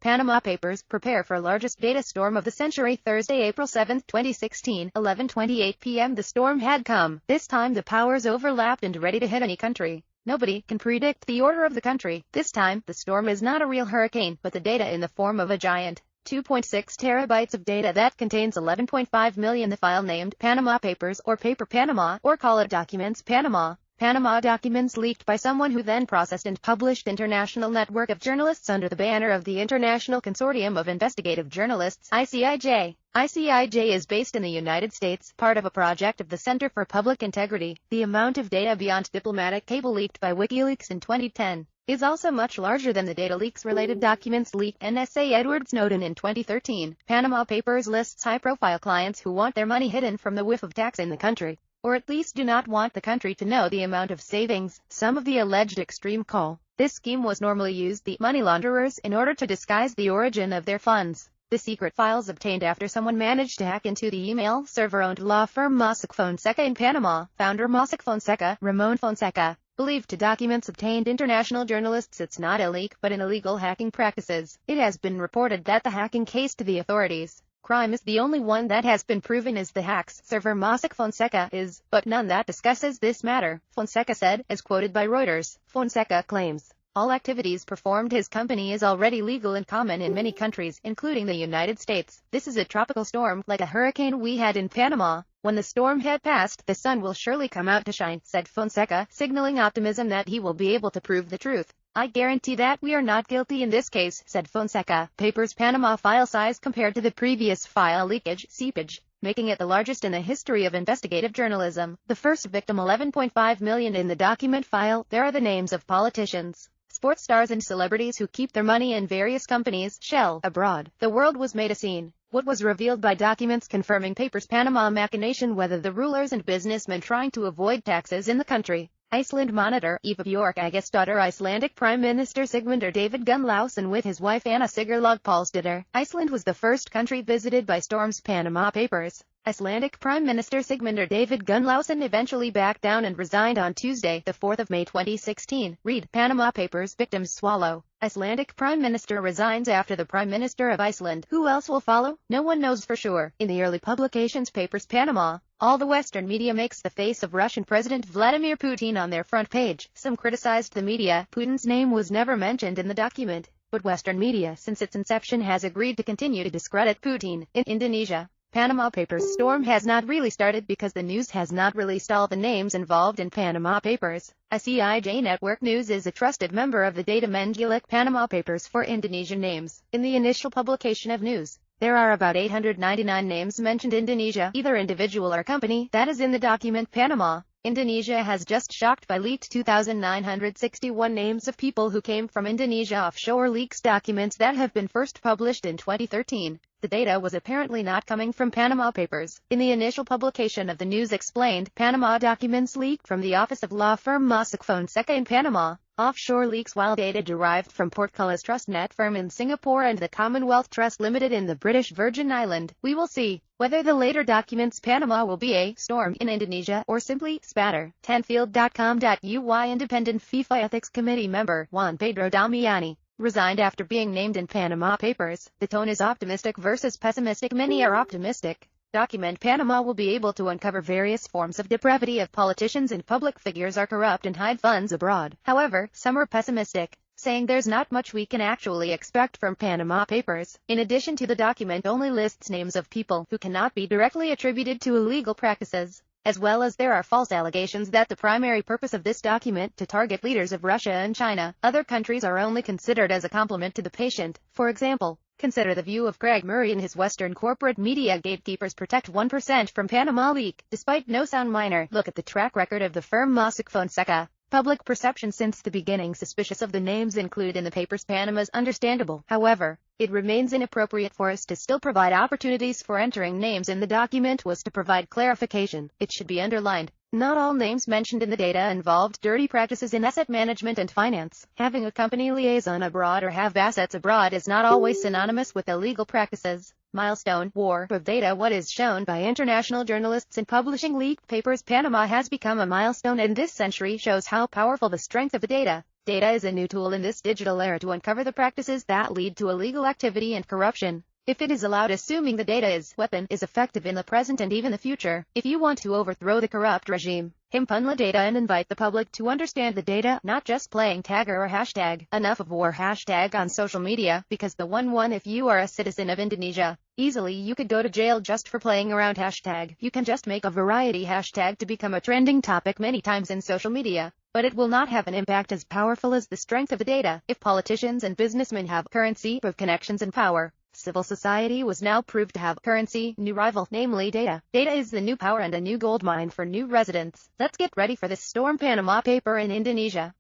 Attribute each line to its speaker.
Speaker 1: Panama Papers prepare for largest data storm of the century. Thursday, April 7, 2016, 11:28 p.m. The storm had come. This time the powers overlapped and ready to hit any country. Nobody can predict the order of the country. This time, the storm is not a real hurricane, but the data in the form of a giant 2.6 terabytes of data that contains 11.5 million. The file named Panama Papers or Paper Panama, or call it Documents Panama. Panama documents leaked by someone who then processed and published international network of journalists under the banner of the International Consortium of Investigative Journalists, ICIJ. ICIJ is based in the United States, part of a project of the Center for Public Integrity. The amount of data beyond diplomatic cable leaked by WikiLeaks in 2010 is also much larger than the data leaks-related documents leaked NSA Edward Snowden in 2013. Panama Papers lists high-profile clients who want their money hidden from the whiff of tax in the country, or at least do not want the country to know the amount of savings. Some of the alleged extreme call this scheme was normally used the money launderers in order to disguise the origin of their funds. The secret files obtained after someone managed to hack into the email server-owned law firm Mossack Fonseca in Panama. Founder Mossack Fonseca, Ramon Fonseca, believed to documents obtained international journalists it's not a leak but an illegal hacking practices. It has been reported that the hacking case to the authorities crime is the only one that has been proven is the hacks server Mossack Fonseca is, but none that discusses this matter, Fonseca said, as quoted by Reuters. Fonseca claims all activities performed his company is already legal and common in many countries, including the United States. This is a tropical storm, like a hurricane we had in Panama. When the storm had passed, the sun will surely come out to shine, said Fonseca, signaling optimism that he will be able to prove the truth. I guarantee that we are not guilty in this case, said Fonseca. Papers Panama file size compared to the previous file leakage, seepage, making it the largest in the history of investigative journalism. The first victim 11.5 million in the document file. There are the names of politicians, sports stars and celebrities who keep their money in various companies, Shell, abroad. The world was made a scene. What was revealed by documents confirming Papers Panama machination, whether the rulers and businessmen trying to avoid taxes in the country. Iceland Monitor, Eva Bjork August daughter Icelandic Prime Minister Sigmundur David Gunnlaugsson with his wife Anna Sigurlaug Pálsdóttir. Iceland was the first country visited by storm's Panama Papers. Icelandic Prime Minister Sigmundur David Gunnlaugsson eventually backed down and resigned on Tuesday, the 4th of May 2016. Read, Panama Papers victims swallow. Icelandic Prime Minister resigns after the Prime Minister of Iceland. Who else will follow? No one knows for sure. In the early publications Papers Panama, all the Western media makes the face of Russian President Vladimir Putin on their front page. Some criticized the media. Putin's name was never mentioned in the document, but Western media since its inception has agreed to continue to discredit Putin. In Indonesia, Panama Papers storm has not really started because the news has not released all the names involved in Panama Papers. ICIJ Network News is a trusted member of the data Menjulik Panama Papers for Indonesian names. In the initial publication of news, there are about 899 names mentioned Indonesia, either individual or company, that is in the document Panama. Indonesia has just shocked by leaked 2,961 names of people who came from Indonesia offshore leaks documents that have been first published in 2013. The data was apparently not coming from Panama Papers. In the initial publication of the news explained, Panama documents leaked from the office of law firm Mossack Fonseca in Panama. Offshore leaks while data derived from Portcullis Trust Net firm in Singapore and the Commonwealth Trust Limited in the British Virgin Island. We will see whether the later documents Panama will be a storm in Indonesia or simply spatter. Tenfield.com.uy Independent FIFA Ethics Committee member Juan Pedro Damiani resigned after being named in Panama Papers. The tone is optimistic versus pessimistic. Many are optimistic. Document Panama will be able to uncover various forms of depravity of politicians and public figures are corrupt and hide funds abroad. However, some are pessimistic, saying there's not much we can actually expect from Panama Papers. In addition to the document only lists names of people who cannot be directly attributed to illegal practices, as well as there are false allegations that the primary purpose of this document to target leaders of Russia and China. Other countries are only considered as a complement to the patient. For example, consider the view of Craig Murray in his Western corporate media gatekeepers protect 1% from Panama leak. Despite no sound minor, look at the track record of the firm Mossack Fonseca. Public perception since the beginning suspicious of the names included in the Papers Panama is understandable. However, it remains inappropriate for us to still provide opportunities for entering names in the document was to provide clarification. It should be underlined, not all names mentioned in the data involved dirty practices in asset management and finance. Having a company liaison abroad or have assets abroad is not always synonymous with illegal practices. Milestone, war of data. What is shown by international journalists in publishing leaked papers Panama has become a milestone in this century shows how powerful the strength of the data Data is a new tool in this digital era to uncover the practices that lead to illegal activity and corruption. If it is allowed, assuming the data is weapon is effective in the present and even the future. If you want to overthrow the corrupt regime, impunla data and invite the public to understand the data, not just playing tagger or hashtag. Enough of war hashtag on social media, because the one if you are a citizen of Indonesia, easily you could go to jail just for playing around hashtag. You can just make a variety hashtag to become a trending topic many times in social media, but it will not have an impact as powerful as the strength of the data. If politicians and businessmen have currency of connections and power, civil society was now proved to have currency, new rival, namely data. Data is the new power and a new gold mine for new residents. Let's get ready for this storm. Panama paper in Indonesia.